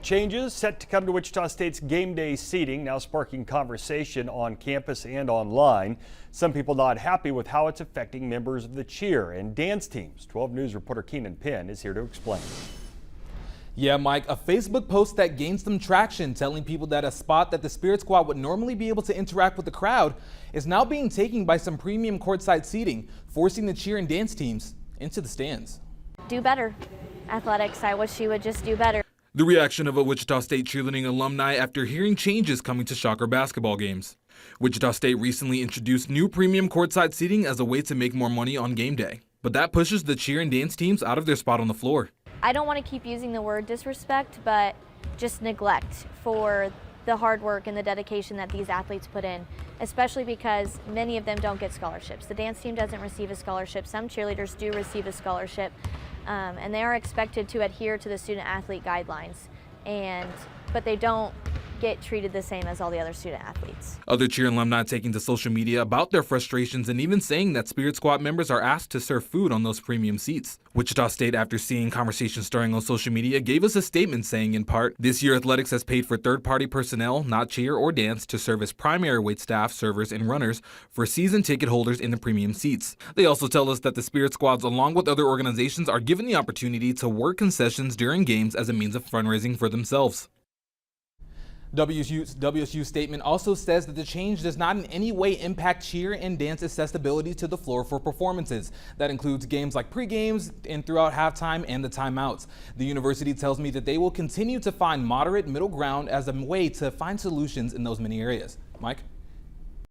Changes set to come to Wichita State's game day seating, now sparking conversation on campus and online. Some people not happy with how it's affecting members of the cheer and dance teams. 12 News reporter Keenan Penn is here to explain. Yeah, Mike, a Facebook post that gained some traction telling people that a spot that the Spirit Squad would normally be able to interact with the crowd is now being taken by some premium courtside seating, forcing the cheer and dance teams into the stands. Do better. Athletics, I wish you would just do better. The reaction of a Wichita State cheerleading alumni after hearing changes coming to Shocker basketball games. Wichita State recently introduced new premium courtside seating as a way to make more money on game day. But that pushes the cheer and dance teams out of their spot on the floor. I don't want to keep using the word disrespect, but just neglect for the hard work and the dedication that these athletes put in, especially because many of them don't get scholarships. The dance team doesn't receive a scholarship. Some cheerleaders do receive a scholarship, and they are expected to adhere to the student-athlete guidelines, but they don't get treated the same as all the other student athletes. Other cheer alumni taking to social media about their frustrations and even saying that Spirit Squad members are asked to serve food on those premium seats. Wichita State, after seeing conversations starting on social media, gave us a statement saying, in part, this year athletics has paid for third-party personnel, not cheer or dance, to serve as primary wait staff, servers, and runners for season ticket holders in the premium seats. They also tell us that the Spirit Squads, along with other organizations, are given the opportunity to work concessions during games as a means of fundraising for themselves. WSU statement also says that the change does not in any way impact cheer and dance accessibility to the floor for performances. That includes games like pre-games and throughout halftime and the timeouts. The university tells me that they will continue to find moderate middle ground as a way to find solutions in those many areas. Mike?